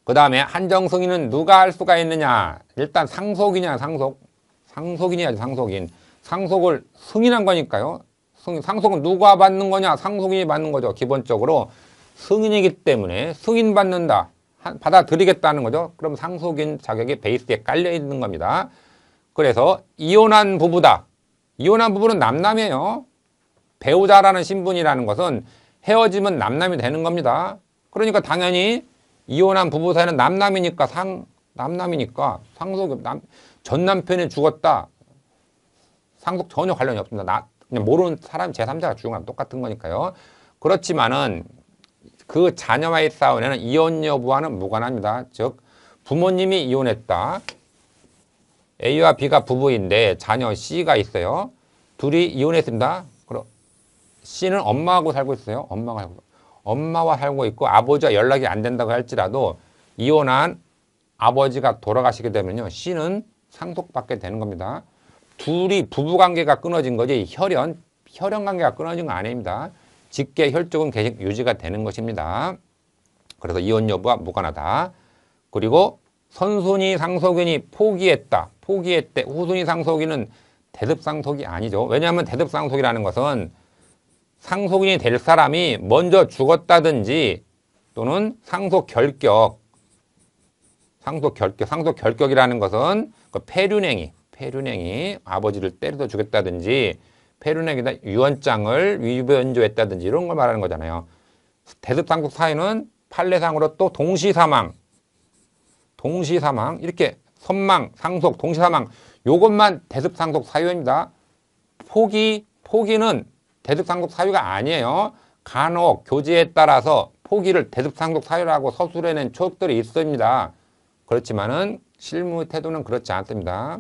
그 다음에 한정승인은 누가 할 수가 있느냐? 일단 상속이냐, 상속인이야지, 상속인. 상속을 승인한 거니까요. 상속은 누가 받는 거냐? 상속인이 받는 거죠. 기본적으로 승인이기 때문에 승인받는다. 받아들이겠다는 거죠. 그럼 상속인 자격이 베이스에 깔려 있는 겁니다. 그래서 이혼한 부부다. 이혼한 부부는 남남이에요. 배우자라는 신분이라는 것은 헤어지면 남남이 되는 겁니다. 그러니까 당연히 이혼한 부부 사이는 남남이니까 상속 전 남편이 죽었다. 상속 전혀 관련이 없습니다. 그냥 모르는 사람 제3자가 죽은 거랑 똑같은 거니까요. 그렇지만은 그 자녀와의 싸움에는 이혼 여부와는 무관합니다. 즉 부모님이 이혼했다. A와 B가 부부인데 자녀 C가 있어요. 둘이 이혼했습니다. 그럼 C는 엄마하고 살고 있어요. 엄마와 살고 있고 아버지와 연락이 안 된다고 할지라도 이혼한 아버지가 돌아가시게 되면요. C는 상속받게 되는 겁니다. 둘이 부부관계가 끊어진 거지 혈연 관계가 끊어진 건 아닙니다. 직계 혈족은 계속 유지가 되는 것입니다. 그래서 이혼 여부와 무관하다. 그리고 선순위 상속인이 포기했대. 후순위 상속인은 대습상속이 아니죠. 왜냐하면 대습상속이라는 것은 상속인이 될 사람이 먼저 죽었다든지 또는 상속결격이라는 것은 그 폐륜행이 아버지를 때려서 죽였다든지 폐륜행이다 유언장을 위변조했다든지 이런 걸 말하는 거잖아요. 대습상속 사유는 판례상으로 또 동시사망 이렇게 선망, 상속, 동시사망 요것만 대습상속 사유입니다. 포기는 대습상속 사유가 아니에요. 간혹 교제에 따라서 포기를 대습상속 사유라고 서술해낸 초역들이 있습니다. 그렇지만은 실무 태도는 그렇지 않습니다.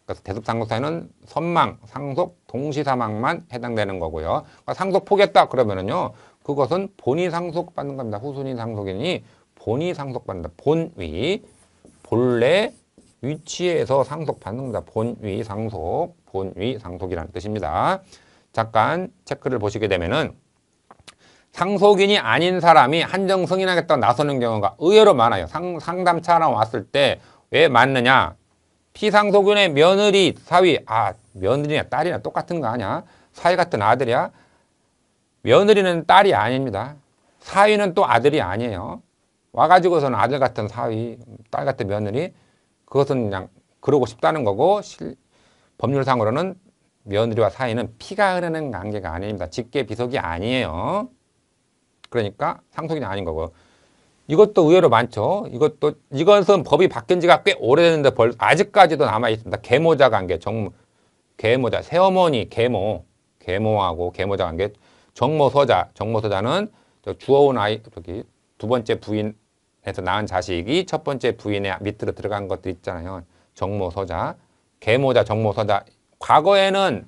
그래서 대습상속 사유는 선망, 상속, 동시사망만 해당되는 거고요. 상속 포기했다 그러면은요, 그것은 본위 상속받는 겁니다. 후순위 상속인이 본위 상속받는다. 본래 위치에서 상속받는 겁니다. 본위 상속이라는 뜻입니다. 잠깐 체크를 보시게 되면은 상속인이 아닌 사람이 한정 승인하겠다고 나서는 경우가 의외로 많아요. 상담차랑 왔을 때 왜 맞느냐? 피상속인의 며느리, 사위, 며느리냐 딸이냐 똑같은 거 아니야? 사위 같은 아들이야? 며느리는 딸이 아닙니다. 사위는 또 아들이 아니에요. 와가지고서는 아들 같은 사위, 딸 같은 며느리, 그것은 그냥 그러고 싶다는 거고, 법률상으로는 며느리와 사위는 피가 흐르는 관계가 아닙니다. 직계 비속이 아니에요. 그러니까 상속인이 아닌 거고. 이것도 의외로 많죠. 이것은 법이 바뀐 지가 꽤 오래됐는데 아직까지도 남아있습니다. 계모자 관계, 계모자, 새어머니, 계모하고 계모자 관계, 정모서자는 주워온 아이, 두 번째 부인에서 낳은 자식이 첫 번째 부인의 밑으로 들어간 것들 있잖아요. 정모서자, 계모자, 정모서자. 과거에는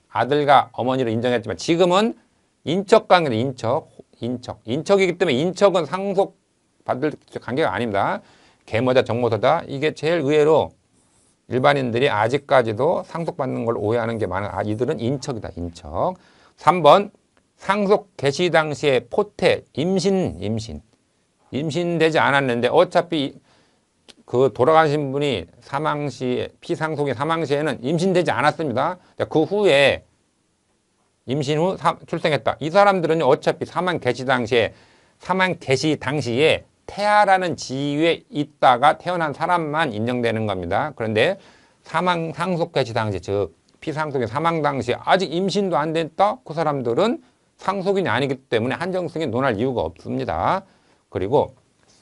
아들과 어머니를 인정했지만 지금은 인척관계입니다. 인척이기 때문에 인척은 상속받을 관계가 아닙니다. 계모자, 정모서자 이게 제일 의외로 일반인들이 아직까지도 상속받는 걸 오해하는 게 많아요. 이들은 인척이다. 인척. 3번 상속 개시 당시에 포태, 임신되지 않았는데 어차피 그 돌아가신 분이 피상속인 사망 시에는 임신되지 않았습니다. 그 후에 임신 후 출생했다. 이 사람들은 어차피 사망 개시 당시에 태아라는 지위에 있다가 태어난 사람만 인정되는 겁니다. 그런데 상속 개시 당시, 즉 피상속인 사망 당시에 아직 임신도 안 됐다? 그 사람들은 상속인이 아니기 때문에 한정승인 논할 이유가 없습니다. 그리고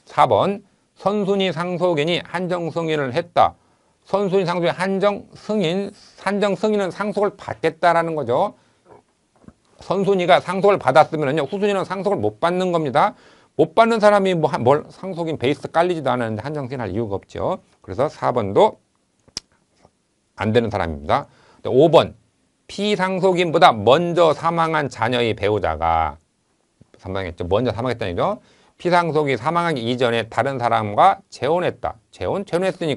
4번 선순위 상속인이 한정승인을 했다. 선순위 상속인 한정승인은 상속을 받겠다라는 거죠. 선순위가 상속을 받았으면요, 후순위는 상속을 못 받는 겁니다. 못 받는 사람이 뭘 상속인 베이스 깔리지도 않았는데 한정승인 할 이유가 없죠. 그래서 4번도 안 되는 사람입니다. 5번 피상속인보다 먼저 사망한 자녀의 배우자가 먼저 사망했다는 얘기죠. 피상속이 사망하기 이전에 다른 사람과 재혼했다. 재혼했으면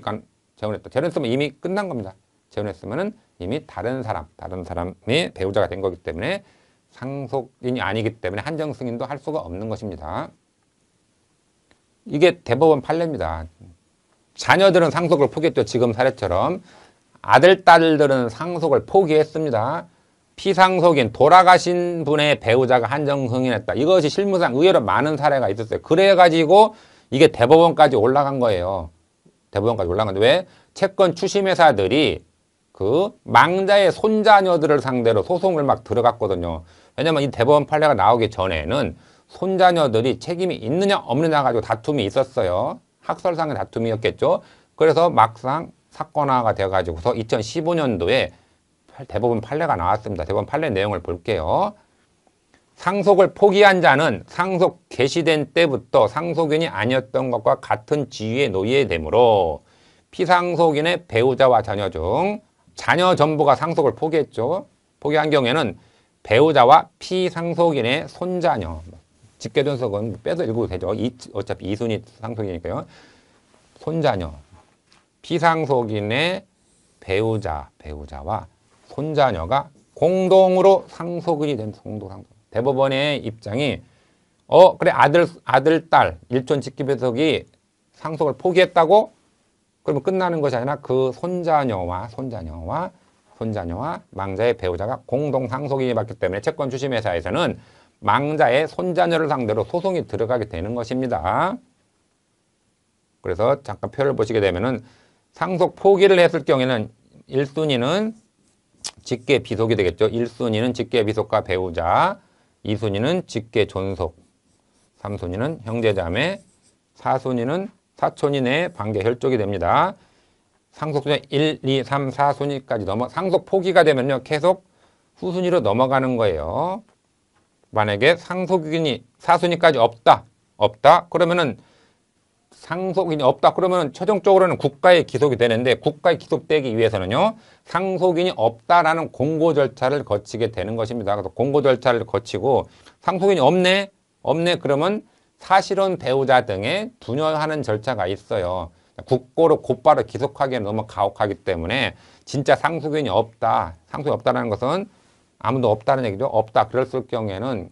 이미 끝난 겁니다. 재혼했으면 이미 다른 사람의 배우자가 된 거기 때문에 상속인이 아니기 때문에 한정승인도 할 수가 없는 것입니다. 이게 대법원 판례입니다. 자녀들은 상속을 포기했죠. 지금 사례처럼. 아들, 딸들은 상속을 포기했습니다. 피상속인 돌아가신 분의 배우자가 한정 승인했다. 이것이 실무상 의외로 많은 사례가 있었어요. 그래가지고 이게 대법원까지 올라간 거예요. 대법원까지 올라간 건데 왜? 채권 추심회사들이 그 망자의 손자녀들을 상대로 소송을 막 들어갔거든요. 왜냐면 이 대법원 판례가 나오기 전에는 손자녀들이 책임이 있느냐 없느냐 가지고 다툼이 있었어요. 학설상의 다툼이었겠죠. 그래서 막상 사건화가 되어가지고서 2015년도에 대법원 판례가 나왔습니다. 대법원 판례 내용을 볼게요. 상속을 포기한 자는 상속 개시된 때부터 상속인이 아니었던 것과 같은 지위에 놓이게 되므로 피상속인의 배우자와 자녀 중 자녀 전부가 상속을 포기했죠. 포기한 경우에는 배우자와 피상속인의 손자녀, 직계존속은 빼서 읽어도 되죠. 어차피 이순위 상속이니까요. 손자녀, 피상속인의 배우자와 손자녀가 공동으로 상속인이 된 공동상속. 대법원의 입장이 그래 아들, 딸, 일촌 직계배속이 상속을 포기했다고? 그러면 끝나는 것이 아니라 그 손자녀와 망자의 배우자가 공동 상속인이 받기 때문에 채권 추심회사에서는 망자의 손자녀를 상대로 소송이 들어가게 되는 것입니다. 그래서 잠깐 표를 보시게 되면은 상속 포기를 했을 경우에는 1순위는 직계 비속이 되겠죠. 1순위는 직계 비속과 배우자, 2순위는 직계 존속, 3순위는 형제자매, 4순위는 사촌이 내 관계 혈족이 됩니다. 상속순위 1, 2, 3, 4순위까지 상속 포기가 되면요. 계속 후순위로 넘어가는 거예요. 만약에 상속인이 4순위까지 없다. 그러면은 상속인이 없다. 그러면 최종적으로는 국가에 기속이 되는데 국가에 기속되기 위해서는요. 상속인이 없다라는 공고 절차를 거치게 되는 것입니다. 그래서 공고 절차를 거치고 상속인이 없네. 그러면 사실혼 배우자 등의 분열하는 절차가 있어요. 국고로 곧바로 기속하기에는 너무 가혹하기 때문에 진짜 상속인이 없다. 상속이 없다는 것은 아무도 없다는 얘기죠. 없다. 그랬을 경우에는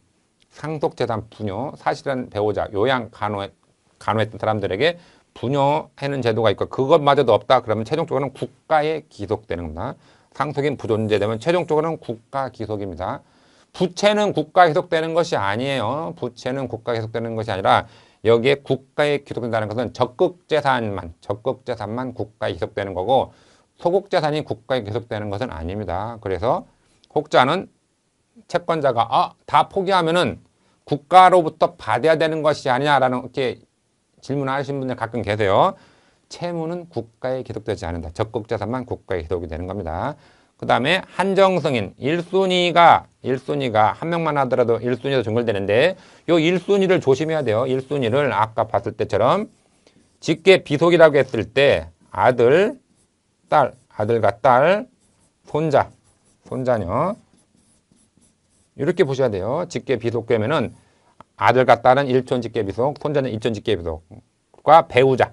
상속재산 분요, 사실혼 배우자, 요양 간호했던 사람들에게 분요하는 제도가 있고 그것마저도 없다. 그러면 최종적으로는 국가에 기속되는 겁니다. 상속인 부존재되면 최종적으로는 국가 기속입니다. 부채는 국가에 기속되는 것이 아니에요. 부채는 국가에 기속되는 것이 아니라 여기에 국가에 기속된다는 것은 적극재산만 국가에 기속되는 거고 소극재산이 국가에 기속되는 것은 아닙니다. 그래서 혹자는 채권자가 다 포기하면은 국가로부터 받아야 되는 것이 아니냐라는 이렇게 질문하시는 분들 가끔 계세요. 채무는 국가에 기속되지 않는다. 적극재산만 국가에 기속이 되는 겁니다. 그 다음에 한정승인 1순위가 한 명만 하더라도 1순위도 종결되는데 요 1순위를 조심해야 돼요. 1순위를 아까 봤을 때처럼 직계 비속이라고 했을 때 아들과 딸, 손자녀 이렇게 보셔야 돼요. 직계 비속되면은 아들과 딸은 1촌 직계 비속, 손자는 2촌 직계 비속과 배우자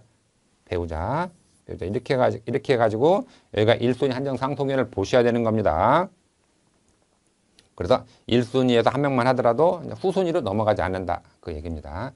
이렇게 해가지고 여기가 1순위 한정 상속인을 보셔야 되는 겁니다. 그래서 1순위에서 한 명만 하더라도 후순위로 넘어가지 않는다 그 얘기입니다.